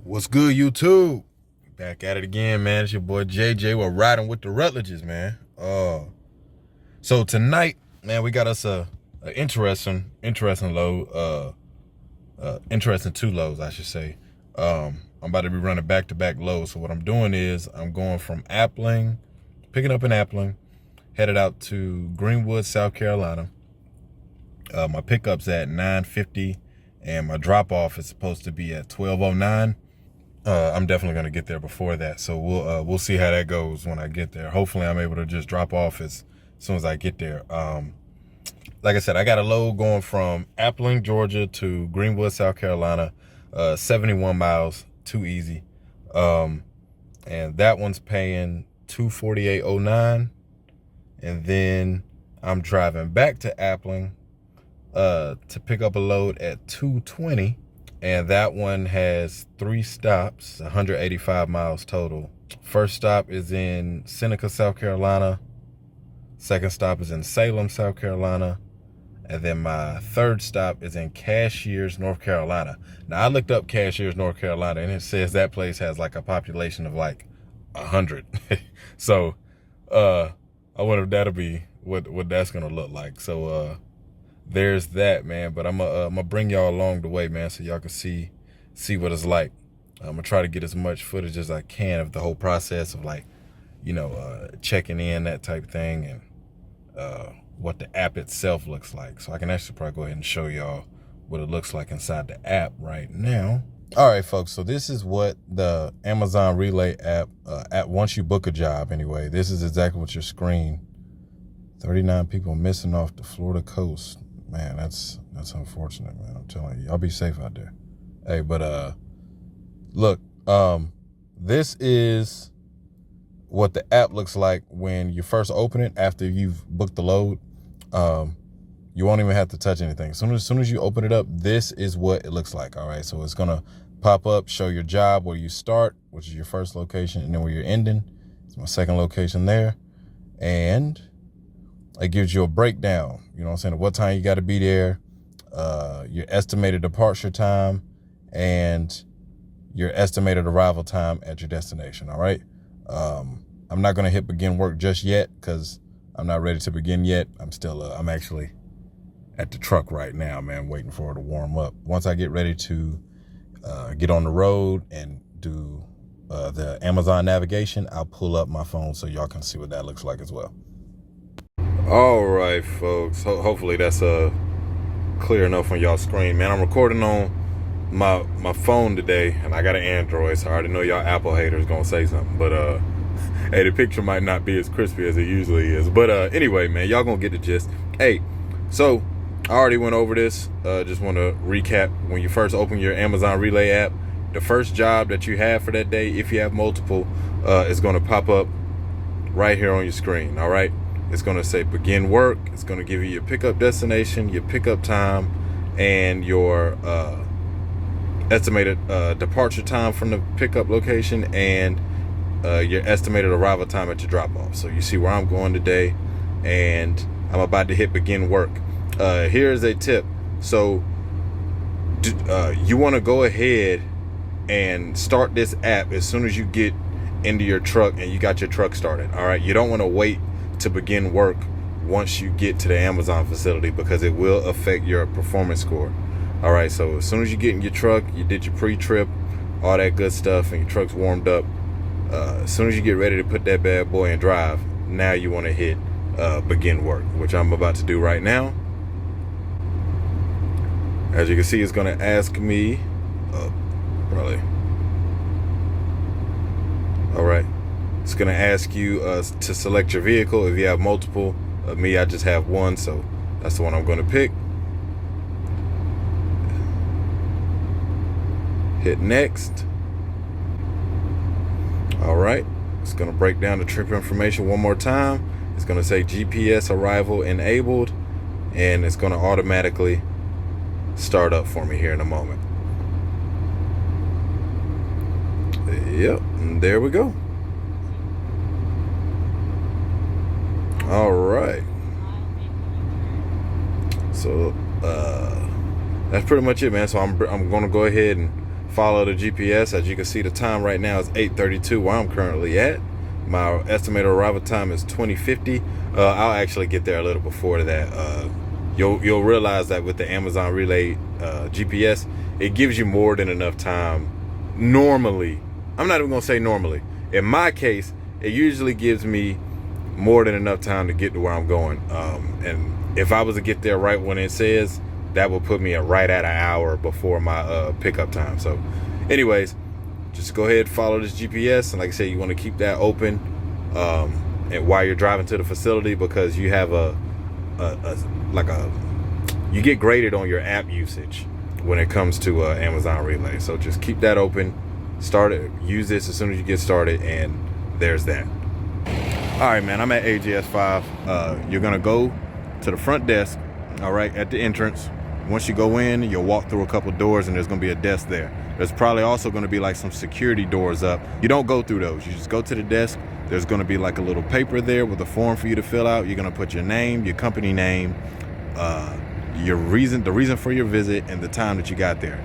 What's good, YouTube? Back at it again, man. It's your boy JJ. We're riding with the Rutledges, man. So tonight, man, we got us a interesting load. Interesting two loads, I should say. I'm about to be running back-to-back loads. So what I'm doing is I'm going from Appling, picking up in Appling, headed out to Greenwood, South Carolina. My pickup's at 9:50, and my drop-off is supposed to be at 12:09. I'm definitely gonna get there before that, so we'll see how that goes when I get there. Hopefully, I'm able to just drop off as soon as I get there. Like I said, I got a load going from Appling, Georgia to Greenwood, South Carolina, 71 miles, too easy. And that one's paying $248.09, and then I'm driving back to Appling to pick up a load at 220. And that one has 3 stops, 185 miles total. First stop is in Seneca, South Carolina. Second stop is in Salem, South Carolina. And then my third stop is in Cashiers, North Carolina. Now, I looked up Cashiers, North Carolina, and it says that place has like a population of like 100. So I wonder if that'll be what that's gonna look like. So there's that, man. But I'm gonna bring y'all along the way, man, so y'all can see what it's like. I'm gonna try to get as much footage as I can of the whole process of, like, checking in, that type of thing, and what the app itself looks like. So I can actually probably go ahead and show y'all what it looks like inside the app right now. All right, folks. So this is what the Amazon Relay app, once you book a job anyway, this is exactly what your screen. 39 people missing off the Florida coast. Man, that's unfortunate, man. I'm telling you, y'all be safe out there. Hey, but look, this is what the app looks like when you first open it after you've booked the load. You won't even have to touch anything. As soon as you open it up, this is what it looks like. All right, so it's gonna pop up, show your job, where you start, which is your first location, and then where you're ending. It's my second location there, and it gives you a breakdown, you know what I'm saying, of what time you got to be there, your estimated departure time, and your estimated arrival time at your destination, all right? I'm not going to hit begin work just yet because I'm not ready to begin yet. I'm actually at the truck right now, man, waiting for it to warm up. Once I get ready to get on the road and do the Amazon navigation, I'll pull up my phone so y'all can see what that looks like as well. All right, folks. Hopefully that's clear enough on y'all's screen, man. I'm recording on my phone today, and I got an Android, so I already know y'all Apple haters gonna say something. But hey, the picture might not be as crispy as it usually is. But anyway, man, y'all gonna get the gist. Hey, so I already went over this. Just want to recap. When you first open your Amazon Relay app, the first job that you have for that day, if you have multiple, is gonna pop up right here on your screen. All right. It's going to say begin work. It's going to give you your pickup destination, your pickup time, and your estimated departure time from the pickup location, and your estimated arrival time at your drop-off. So you see where I'm going today, and I'm about to hit begin work. Here's a tip. So you want to go ahead and start this app as soon as you get into your truck and you got your truck started. All right. You don't want to wait to begin work once you get to the Amazon facility, because it will affect your performance score. All right, so as soon as you get in your truck, you did your pre-trip, all that good stuff, and your truck's warmed up, as soon as you get ready to put that bad boy in drive, now you want to hit begin work, which I'm about to do right now. As you can see, it's going to ask me probably, all right, it's going to ask you to select your vehicle if you have multiple. Me, I just have one, so that's the one I'm going to pick. Hit next. All right. It's going to break down the trip information one more time. It's going to say GPS arrival enabled, and it's going to automatically start up for me here in a moment. Yep, and there we go. All right. So that's pretty much it, man. So I'm going to go ahead and follow the GPS. As you can see, the time right now is 8:32 where I'm currently at. My estimated arrival time is 20:50. I'll actually get there a little before that. You'll realize that with the Amazon Relay GPS, it gives you more than enough time. Normally, I'm not even gonna say normally. In my case, it usually gives me more than enough time to get to where I'm going. And if I was to get there right when it says, that will put me right at an hour before my pickup time. So anyways, just go ahead, follow this GPS. And like I said, you want to keep that open and while you're driving to the facility, because you have you get graded on your app usage when it comes to Amazon Relay. So just keep that open, start it, use this as soon as you get started, and there's that. All right, man, I'm at AGS 5. You're gonna go to the front desk, all right, at the entrance. Once you go in, you'll walk through a couple doors and there's gonna be a desk there. There's probably also gonna be like some security doors up. You don't go through those, you just go to the desk. There's gonna be like a little paper there with a form for you to fill out. You're gonna put your name, your company name, the reason for your visit, and the time that you got there.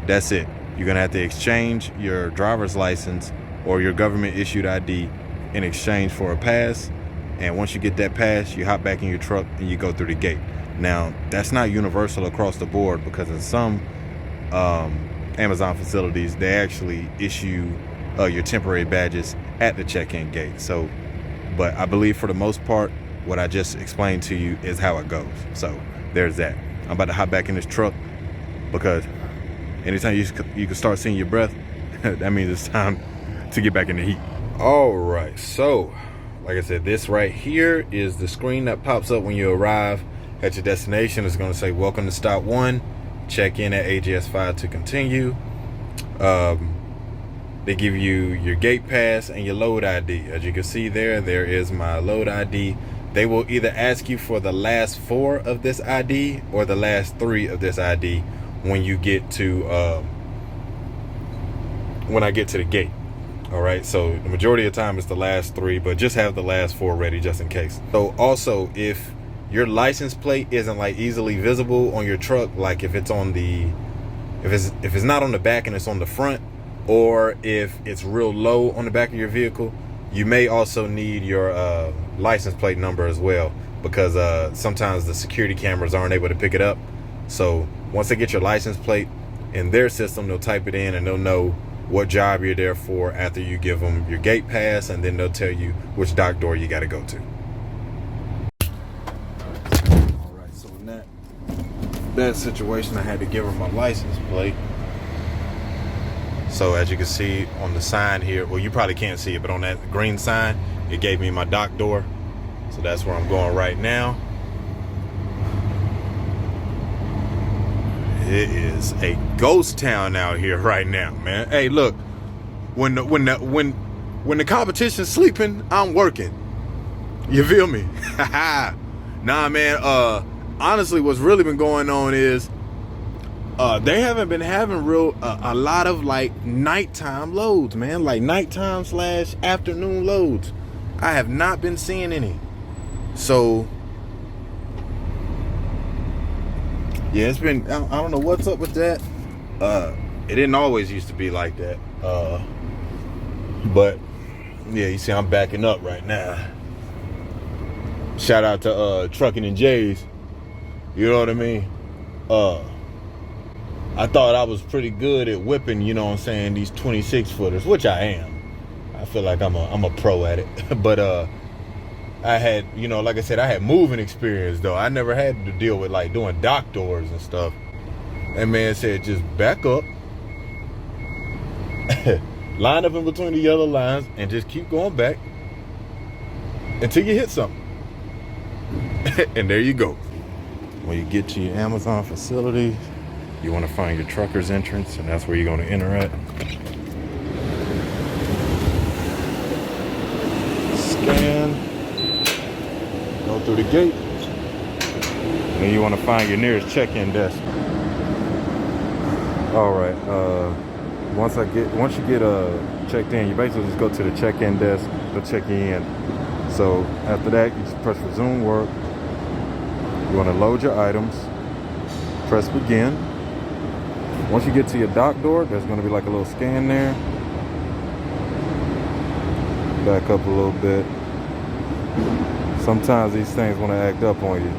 That's it. You're gonna have to exchange your driver's license or your government issued ID in exchange for a pass. And once you get that pass, you hop back in your truck and you go through the gate. Now, that's not universal across the board, because in some Amazon facilities, they actually issue your temporary badges at the check-in gate. So, but I believe for the most part, what I just explained to you is how it goes. So there's that. I'm about to hop back in this truck, because anytime you can start seeing your breath, that means it's time to get back in the heat. All right, so like I said, this right here is the screen that pops up when you arrive at your destination. It's going to say, welcome to stop 1, check in at AGS 5 to continue. They give you your gate pass and your load ID. As you can see there is my load ID. They will either ask you for the last 4 of this ID or the last 3 of this ID when you get to when I get to the gate. All right, so the majority of the time it's the last 3, but just have the last 4 ready just in case. So also, if your license plate isn't like easily visible on your truck, like if it's on the, if it's not on the back and it's on the front, or if it's real low on the back of your vehicle, you may also need your license plate number as well, because sometimes the security cameras aren't able to pick it up. So once they get your license plate in their system, they'll type it in and they'll know what job you're there for after you give them your gate pass, and then they'll tell you which dock door you got to go to. All right, so in that situation, I had to give her my license plate. So as you can see on the sign here, well, you probably can't see it, but on that green sign, it gave me my dock door. So that's where I'm going right now. It is a ghost town out here right now, man. Hey, look, when the competition's sleeping, I'm working. You feel me? Nah, man. Honestly, what's really been going on is they haven't been having a lot of like nighttime loads, man. Like nighttime / afternoon loads. I have not been seeing any. So yeah, it's been, I don't know what's up with that. It didn't always used to be like that. But yeah, you see I'm backing up right now. Shout out to Trucking and J's. You know what I mean? I thought I was pretty good at whipping, you know what I'm saying, these 26 footers, which I am. I feel like I'm a pro at it. But I had, you know, like I said, I had moving experience though. I never had to deal with like doing dock doors and stuff. That man said, just back up, line up in between the yellow lines, and just keep going back until you hit something. And there you go. When you get to your Amazon facility, you want to find your trucker's entrance, and that's where you're going to enter at. Scan. Go through the gate, and then you want to find your nearest check-in desk. All right. Once you get checked in, you basically just go to the check-in desk. They'll check you in. So after that, you just press resume work. You want to load your items. Press begin. Once you get to your dock door, there's going to be like a little scan there. Back up a little bit. Sometimes these things want to act up on you.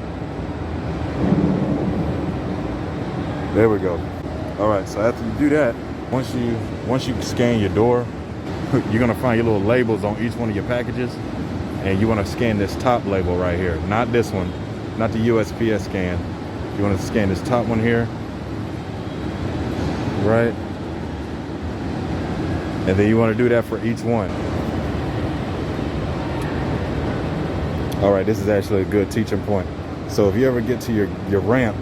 There we go. All right, so after you do that, once you scan your door, you're gonna find your little labels on each one of your packages, and you want to scan this top label right here, not this one, not the USPS scan. You want to scan this top one here, right? And then you want to do that for each one. All right, this is actually a good teaching point. So if you ever get to your ramp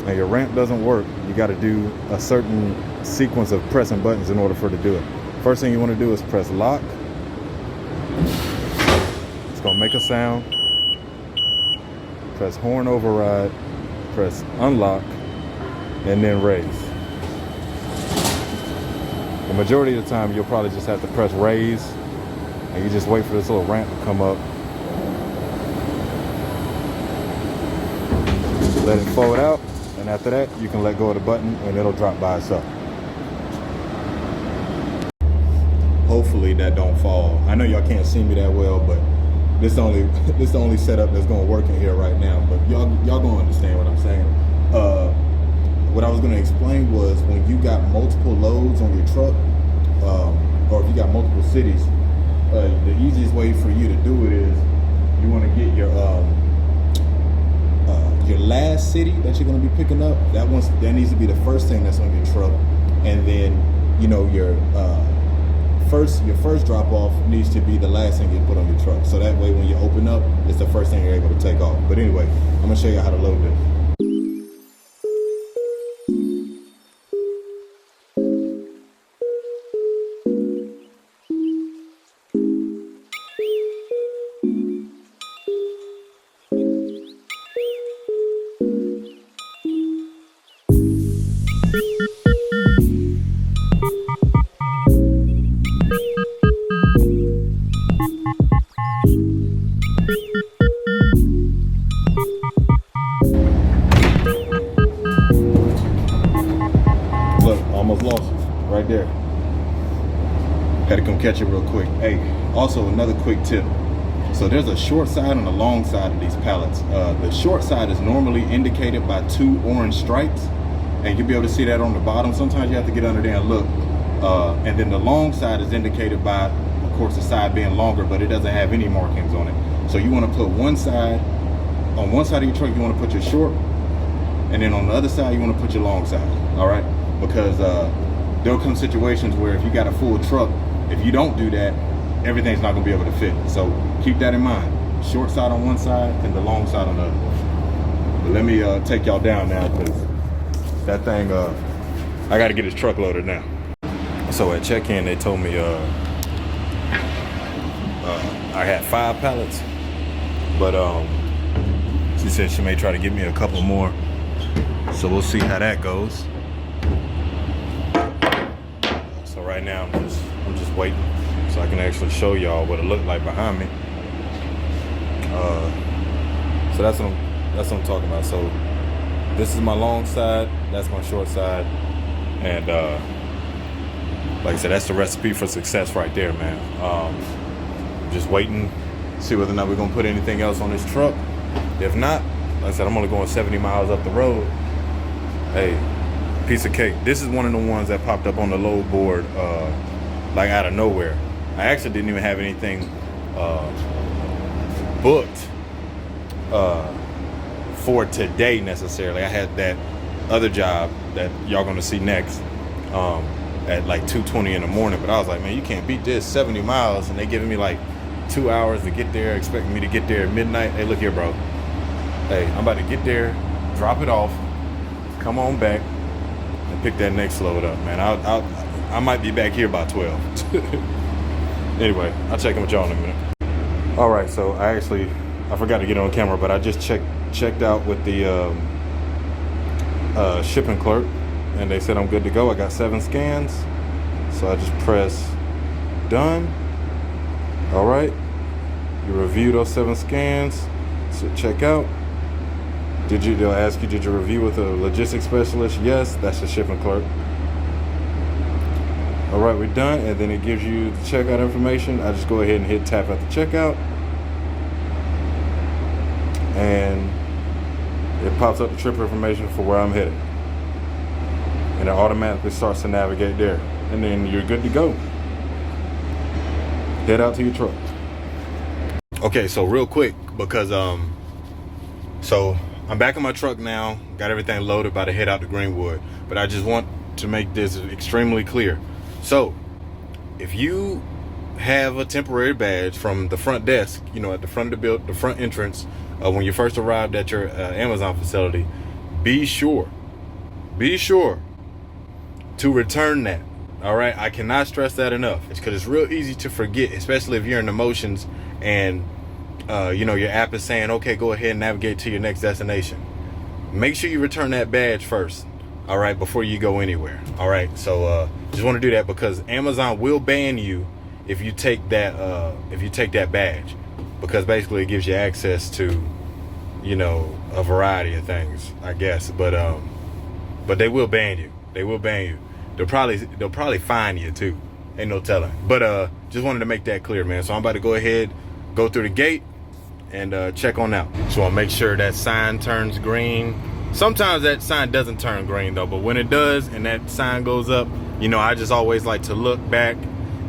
and your ramp doesn't work, you got to do a certain sequence of pressing buttons in order for it to do it. First thing you want to do is press lock. It's going to make a sound. Press horn override, press unlock, and then raise. The majority of the time, you'll probably just have to press raise, and you just wait for this little ramp to come up. Let it forward out, and after that, you can let go of the button, and it'll drop by itself. Hopefully that don't fall. I know y'all can't see me that well, but this is the only setup that's gonna work in here right now. But y'all gonna understand what I'm saying. What I was gonna explain was when you got multiple loads on your truck, or if you got multiple cities, the easiest way for you to do it is you want to get your last city that you're going to be picking up. That needs to be the first thing that's on your truck, and then your first drop off needs to be the last thing you put on your truck. So that way, when you open up, it's the first thing you're able to take off. But anyway, I'm gonna show you how to load this. Almost lost it right there. Had to come catch it real quick. Hey, also another quick tip. So there's a short side and a long side of these pallets. The short side is normally indicated by 2 orange stripes, and you'll be able to see that on the bottom. Sometimes you have to get under there and look. And then the long side is indicated by, of course, the side being longer, but it doesn't have any markings on it. So you want to put on one side of your truck, you want to put your short, and then on the other side, you want to put your long side. All right. Because there'll come situations where if you got a full truck, if you don't do that, everything's not gonna be able to fit. So keep that in mind. Short side on one side and the long side on the other. But let me take y'all down now, because that thing, I gotta get his truck loaded now. So at check-in, they told me I had 5 pallets, but she said she may try to give me a couple more. So we'll see how that goes. So right now I'm just waiting so I can actually show y'all what it looked like behind me. So that's what I'm talking about. So this is my long side, that's my short side, and like I said, that's the recipe for success right there, man. Just waiting, see whether or not we're gonna put anything else on this truck. If not, like I said, I'm only going 70 miles up the road. Hey, piece of cake. This is one of the ones that popped up on the load board like out of nowhere. I actually didn't even have anything booked for today necessarily. I had that other job that y'all gonna see next at like 2:20 in the morning, but I was like, man, you can't beat this. 70 miles, and they giving me like 2 hours to get there, expecting me to get there at midnight. Hey, look here, bro. Hey, I'm about to get there, drop it off, come on back, and pick that next load up, man. I might be back here by 12. Anyway, I'll check in with y'all in a minute. All right, so I forgot to get on camera, but I just checked out with the shipping clerk, and they said I'm good to go. I got 7 scans, so I just press done. All right, you review those 7 scans, so check out. They'll ask you, did you review with a logistics specialist? Yes, that's the shipping clerk. All right, we're done, and then it gives you the checkout information. I just go ahead and hit tap at the checkout, and it pops up the trip information for where I'm headed, and it automatically starts to navigate there, and then you're good to go. Head out to your truck. Okay, so real quick, because so I'm back in my truck now, got everything loaded, about to head out to Greenwood, but I just want to make this extremely clear. So if you have a temporary badge from the front desk, you know, at the front of the the front entrance, when you first arrived at your Amazon facility, be sure to return that. All right, I cannot stress that enough. It's because it's real easy to forget, especially if you're in emotions and you know, your app is saying, okay, go ahead and navigate to your next destination. Make sure you return that badge first, all right, before you go anywhere. All right, so just want to do that because Amazon will ban you if you take that badge, because basically it gives you access to, you know, a variety of things, I guess. But they will ban you. They'll probably fine you too. Ain't no telling. But just wanted to make that clear, man. So I'm about to go ahead, go through the gate, and check on out. So I'll make sure that sign turns green. Sometimes that sign doesn't turn green though, but when it does and that sign goes up, you know, I just always like to look back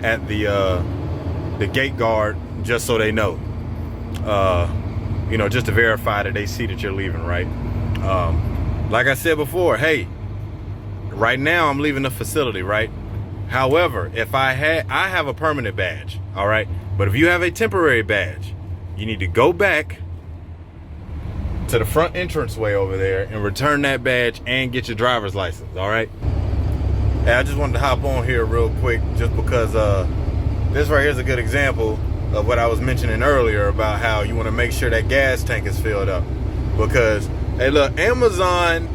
at the gate guard just so they know, you know, just to verify that they see that you're leaving, right? Like I said before, hey, right now I'm leaving the facility, right? However, if I have a permanent badge, all right? But if you have a temporary badge, you need to go back to the front entranceway over there and return that badge and get your driver's license, all right? Hey, I just wanted to hop on here real quick just because this right here is a good example of what I was mentioning earlier about how you want to make sure that gas tank is filled up. Because, hey, look, Amazon,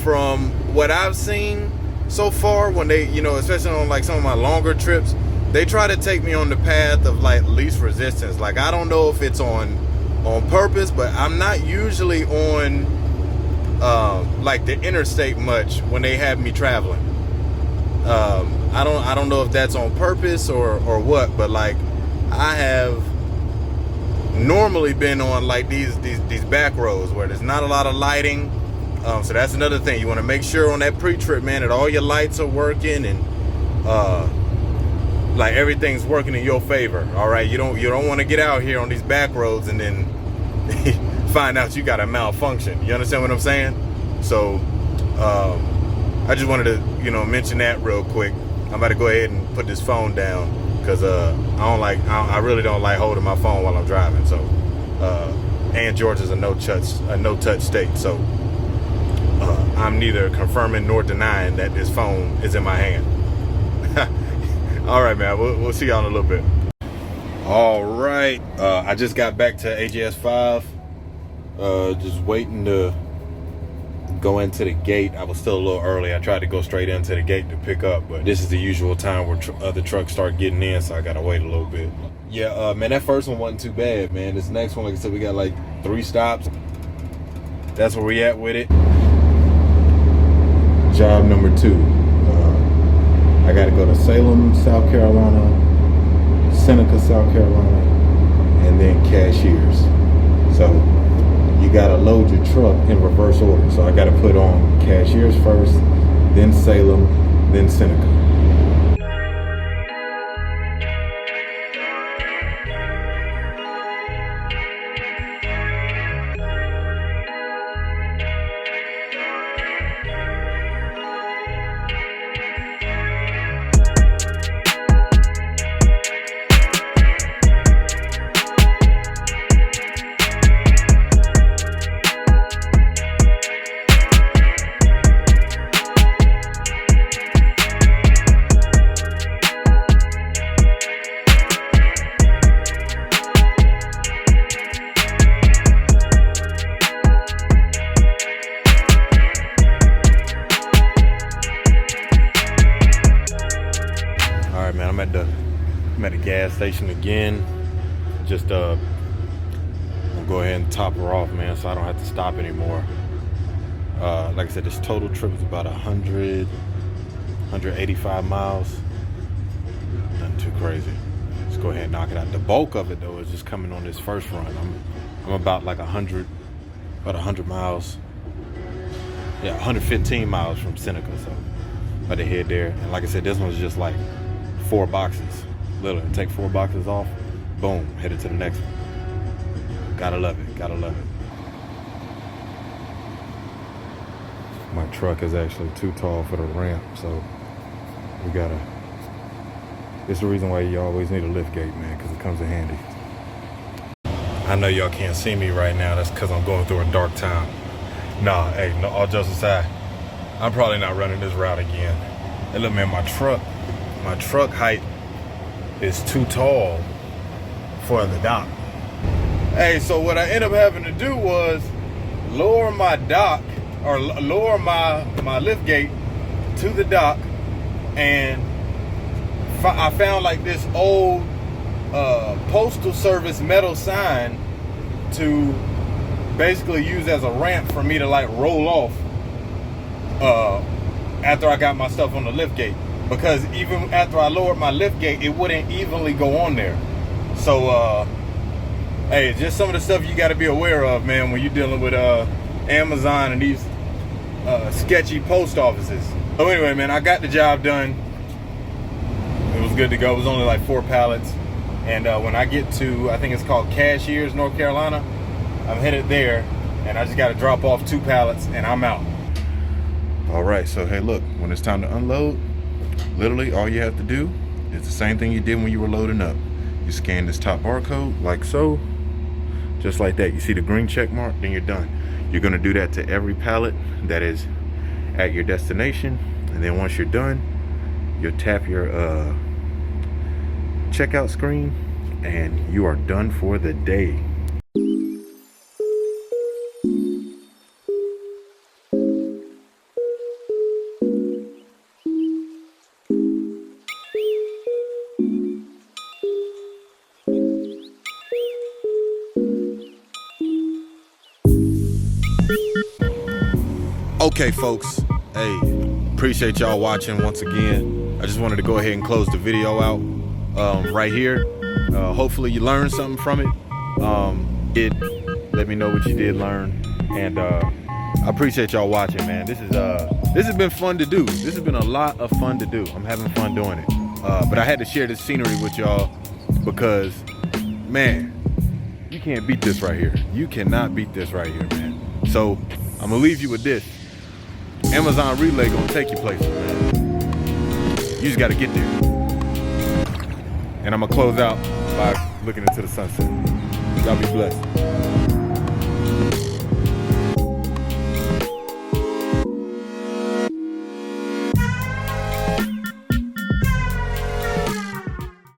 from what I've seen so far, when they, you know, especially on like some of my longer trips, they try to take me on the path of like least resistance. Like, I don't know if it's on purpose, but I'm not usually on like the interstate much when they have me traveling. I don't know if that's on purpose or what, but like I have normally been on like these back roads where there's not a lot of lighting. So that's another thing. You want to make sure on that pre-trip, man, that all your lights are working and like everything's working in your favor. All right, you don't want to get out here on these back roads and then find out you got a malfunction. You understand what I'm saying? So I just wanted to, you know, mention that real quick. I'm about to go ahead and put this phone down because I really don't like holding my phone while I'm driving. So and Georgia's a no touch state, so I'm neither confirming nor denying that this phone is in my hand. All right, man, we'll see y'all in a little bit. All right, I just got back to AJS 5, just waiting to go into the gate. I was still a little early. I tried to go straight into the gate to pick up, but this is the usual time where other trucks start getting in, so I gotta wait a little bit. Yeah, man, that first one wasn't too bad, man. This next one, like I said, we got like 3 stops. That's where we at with it. Job number 2. I gotta go to Salem, South Carolina, Seneca, South Carolina, and then Cashiers. So you gotta load your truck in reverse order. So I gotta put on Cashiers first, then Salem, then Seneca. I'm at the gas station again. Just I'll go ahead and top her off, man, so I don't have to stop anymore. Like I said, this total trip is about 185 miles. knock it out. The bulk of it though is just coming on this first run. I'm about like 100 miles. Yeah, 115 miles from Seneca, so I'm about to head there. And like I said, this one's just like 4 boxes. Literally, take 4 boxes off, boom, headed to the next one. Gotta love it, gotta love it. My truck is actually too tall for the ramp, so we gotta, it's the reason why you always need a lift gate, man, because it comes in handy. I know y'all can't see me right now, that's because I'm going through a dark time. Nah, hey, no, all jokes aside, I'm probably not running this route again. Hey, look, man, my truck height is too tall for the dock. Hey, so what I ended up having to do was lower my dock, or lower my lift gate to the dock, and I found like this old postal service metal sign to basically use as a ramp for me to like roll off after I got my stuff on the lift gate, because even after I lowered my lift gate, it wouldn't evenly go on there. So hey, just some of the stuff you got to be aware of, man, when you're dealing with Amazon and these sketchy post offices. So anyway, man, I got the job done. It was good to go. It was only like 4 pallets. And when I get to, I think it's called Cashiers, North Carolina, I'm headed there, and I just got to drop off 2 pallets and I'm out. All right, so hey, look, when it's time to unload, literally all you have to do is the same thing you did when you were loading up. You scan this top barcode like so, just like that. You see the green check mark, then you're done. You're gonna do that to every pallet that is at your destination, and then once you're done, you'll tap your checkout screen and you are done for the day. Okay, folks, hey, appreciate y'all watching once again. I just wanted to go ahead and close the video out right here. Hopefully you learned something from it. Let me know what you did learn, and I appreciate y'all watching, man. This has been fun to do. This has been a lot of fun to do. I'm having fun doing it, but I had to share this scenery with y'all because, man, you can't beat this right here. You cannot beat this right here, man. So I'm gonna leave you with this. Amazon Relay gonna take you places, man. You just gotta get there. And I'm gonna close out by looking into the sunset. Y'all be blessed.